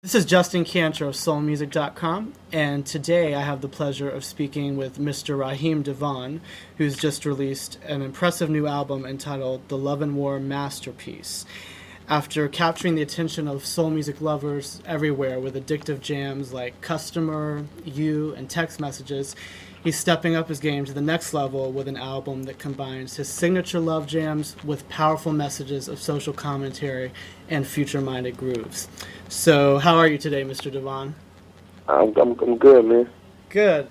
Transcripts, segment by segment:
This is Justin Kantor of SoulMusic.com, and today I have the pleasure of speaking with Mr. Raheem DeVaughn, who's just released an impressive new album entitled The Love and War Masterpiece. After capturing the attention of soul music lovers everywhere with addictive jams like Customer, You, and Text Messages, he's stepping up his game to the next level with an album that combines his signature love jams with powerful messages of social commentary and future-minded grooves. So, how are you today, Mr. DeVaughn? I'm good, man. Good.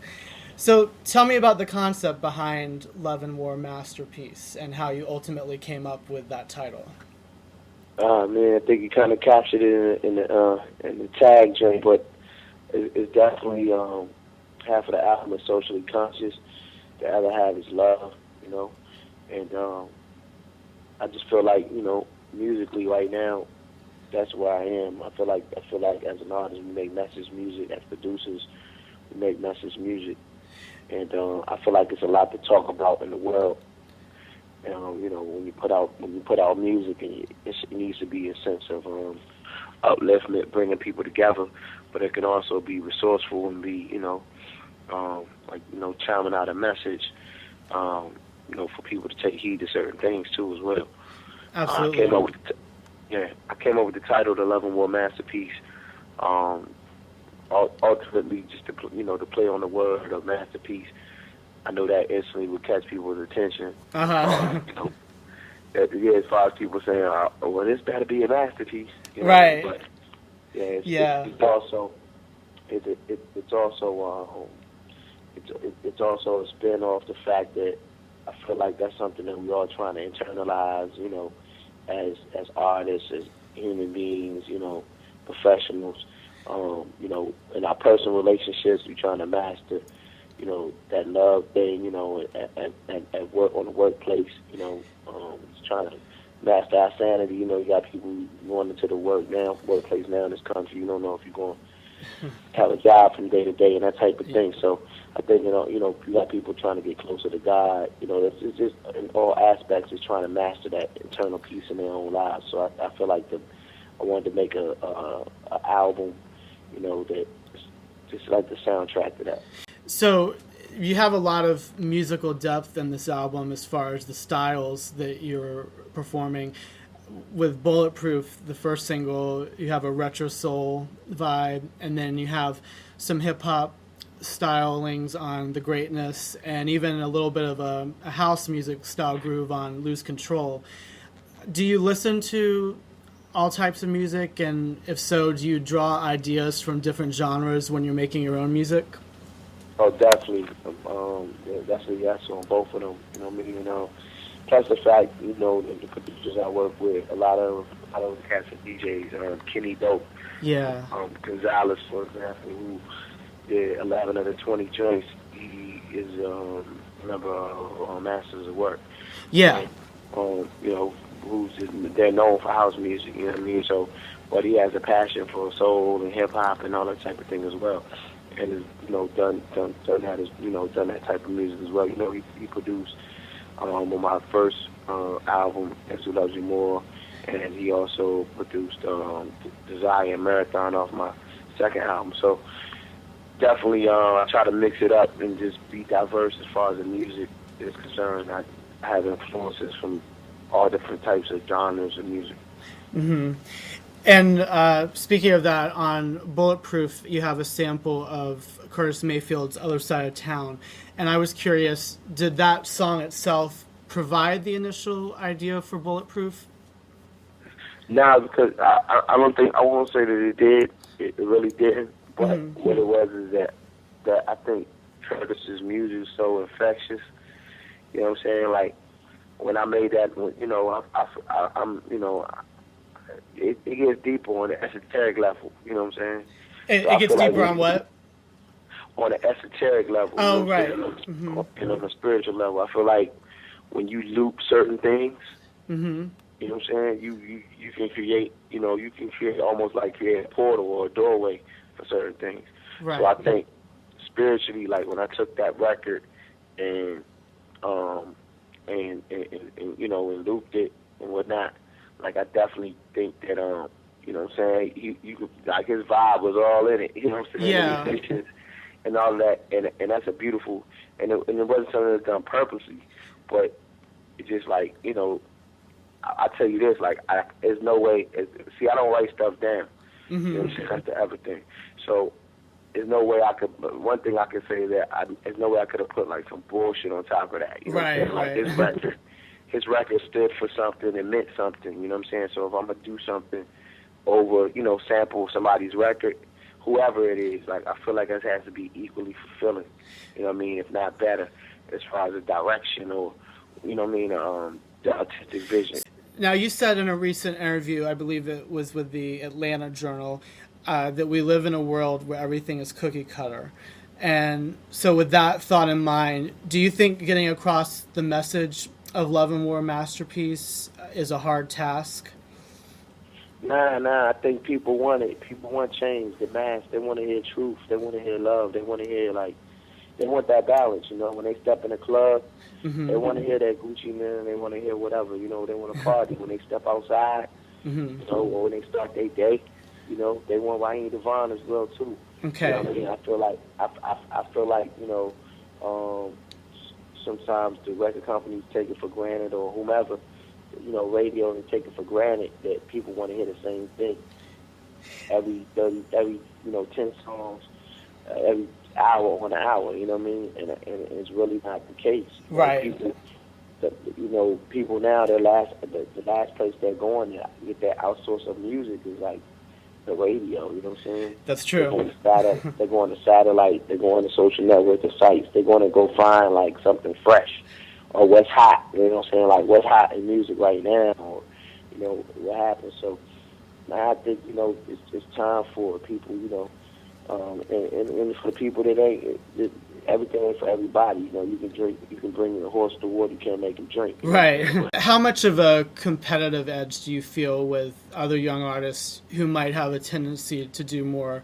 So, tell me about the concept behind Love and War Masterpiece and how you ultimately came up with that title. Man, I think you kind of captured it in the tag joint, but it's definitely half of the album is socially conscious. The other half is love, and I just feel like musically right now, that's where I am. I feel like as an artist, we make message music. As producers, we make message music, and I feel like it's a lot to talk about in the world. When you put out music, and it needs to be a sense of upliftment, bringing people together, but it can also be resourceful and be chiming out a message, for people to take heed to certain things too as well. Absolutely. I came up with the title, The Love and War Masterpiece. Ultimately, just to play on the word of masterpiece. I know that instantly would catch people's attention. Uh-huh. As far as people saying, "Well, this better be a masterpiece." Right. But it's also a spin off the fact that I feel like that's something that we all trying to internalize. As artists, as human beings, professionals. In our personal relationships, we're trying to master. That love thing, at work, on the workplace, it's trying to master our sanity. You got people going into the workplace now in this country. You don't know if you're going to have a job from day to day and that type of thing. So I think, you got people trying to get closer to God. It's just in all aspects, is trying to master that internal peace in their own lives. So I feel like I wanted to make a album, that just like the soundtrack to that. So you have a lot of musical depth in this album as far as the styles that you're performing. With Bulletproof, the first single, you have a retro soul vibe, and then you have some hip-hop stylings on The Greatness, and even a little bit of a house music style groove on Lose Control. Do you listen to all types of music, and if so, do you draw ideas from different genres when you're making your own music? Oh, definitely. Definitely yes on both of them. Plus the fact, the producers I work with, a lot of the cats and DJs, Kenny Dope, Yeah. Gonzalez, for example, who did 11 of the 20 joints. He is a member of Masters of Work. Yeah. They're known for house music. You know what I mean? So, but he has a passion for soul and hip hop and all that type of thing as well. And has done that type of music as well. He produced on my first album, As Who Loves You More, and he also produced Desire and Marathon off my second album. So definitely, I try to mix it up and just be diverse as far as the music is concerned. I have influences from all different types of genres of music. Mm-hmm. And speaking of that, on Bulletproof, you have a sample of Curtis Mayfield's Other Side of Town. And I was curious, did that song itself provide the initial idea for Bulletproof? No, because I won't say that it did. It really didn't. But what it was is that I think Curtis's music is so infectious. You know what I'm saying? Like, when I made that, it gets deeper on the esoteric level. You know what I'm saying? It gets deeper on what? On the esoteric level. Oh, right. And on the spiritual level. I feel like when you loop certain things, you know what I'm saying? You can create, almost like create a portal or a doorway for certain things. Right. So I think spiritually, like when I took that record and looped it and whatnot, like I definitely think that You know what I'm saying? You could, like, his vibe was all in it. You know what I'm saying? Yeah. And all that, and that's a beautiful, and it wasn't something that's done purposely, but it's just like, you know, I tell you this, like, there's no way. See, I don't write stuff down. You know what I'm saying? That's the everything. So there's no way I could. One thing I can say is that there's no way I could have put like some bullshit on top of that. You know what I'm saying? Like his record stood for something and meant something. You know what I'm saying? So if I'm gonna do something over, you know, sample somebody's record, whoever it is, like, I feel like it has to be equally fulfilling. You know what I mean? If not better, as far as the direction or, you know what I mean, the artistic vision. Now, you said in a recent interview, I believe it was with the Atlanta Journal, that we live in a world where everything is cookie cutter. And so with that thought in mind, do you think getting across the message of Love and War Masterpiece is a hard task? Nah. I think people want it. People want change. The mass. They want to hear truth. They want to hear love. They want to hear, like, they want that balance. You know, when they step in the club, they want to hear that Gucci Man. They want to hear whatever. You know, they want to party. When they step outside, you know, or when they start their day, you know, they want Raheem DeVaughn as well too. Okay. You know what I mean? I feel like, you know, sometimes the record companies take it for granted, or whomever, you know, radio, and take it for granted that people want to hear the same thing. Every 10 songs, every hour on an hour, you know what I mean? And it's really not the case. Right. People now, the last place they're going to get that outsource of music is like the radio, you know what I'm saying? That's true. They're going to satellite, they're going to social network, the sites, they're going to go find like something fresh, or what's hot, you know what I'm saying? Like, what's hot in music right now, or, you know, what happens. So now I think, you know, it's time for people, you know, and for people that everything ain't for everybody. You know, you can bring a horse to water, you can't make him drink. Right. How much of a competitive edge do you feel with other young artists who might have a tendency to do more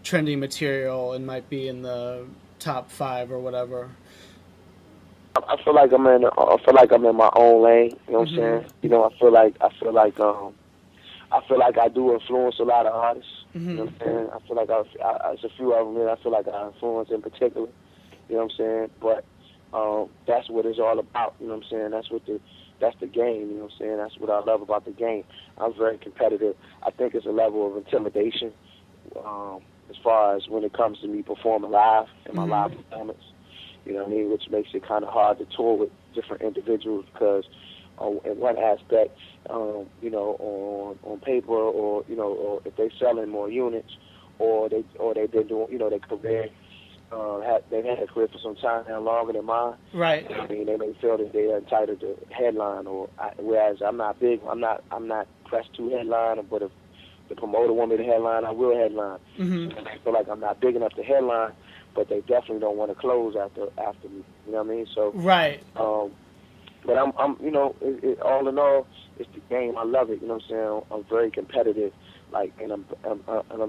trendy material and might be in the top 5 or whatever? I feel like I'm in my own lane. You know what I'm saying? You know, I feel like I do influence a lot of artists. You know what I'm saying? I feel like there's a few of them that I feel like I influence in particular. You know what I'm saying? But that's what it's all about. You know what I'm saying? That's the game. You know what I'm saying? That's what I love about the game. I'm very competitive. I think it's a level of intimidation as far as when it comes to me performing live in my live performance. You know what I mean? Which makes it kind of hard to tour with different individuals because, in one aspect, you know, on paper, or, you know, or if they're selling more units, or they've been doing, you know, their career, they've had a career for some time now, longer than mine. Right. I mean, they may feel that they are entitled to headline, whereas I'm not pressed to headline, but if the promoter want me to headline, I will headline. I feel like I'm not big enough to headline, but they definitely don't want to close after me. You know what I mean? So right. But I'm you know, all in all, it's the game. I love it. You know what I'm saying? I'm very competitive. Like, and I'm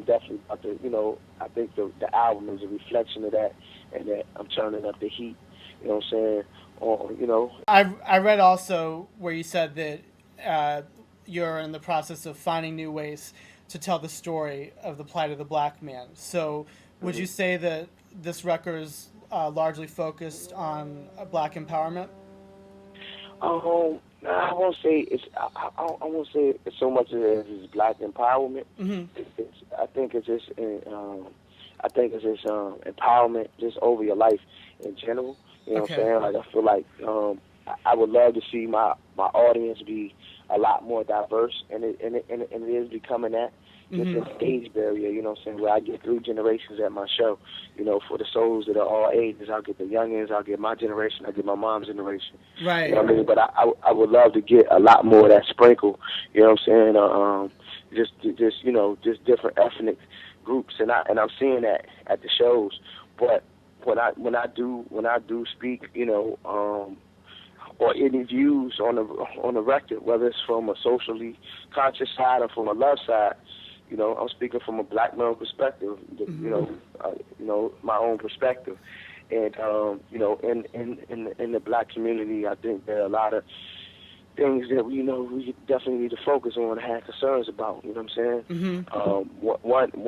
definitely about to, you know, I think the album is a reflection of that, and that I'm turning up the heat. You know what I'm saying? Or, you know. I read also where you said that you're in the process of finding new ways to tell the story of the plight of the black man. So would you say that this record is largely focused on black empowerment? I won't say it's. I won't say it's so much as it's black empowerment. I think it's just. I think it's just empowerment just over your life in general. You know what I'm saying? Like, I feel like I would love to see my audience be a lot more diverse, and it is becoming that. Just an age barrier, you know what I'm saying, where I get 3 generations at my show. You know, for the souls that are all ages, I'll get the youngins, I'll get my generation, I'll get my mom's generation. Right. You know what I mean? But I would love to get a lot more of that sprinkle, you know what I'm saying? Just you know, just different ethnic groups, and I'm seeing that at the shows. But when I do speak, you know, or any views on the record, whether it's from a socially conscious side or from a love side, you know, I'm speaking from a black male perspective, you know, my own perspective. And, you know, in the black community, I think there are a lot of things that we definitely need to focus on and have concerns about. You know what I'm saying? Mm-hmm. One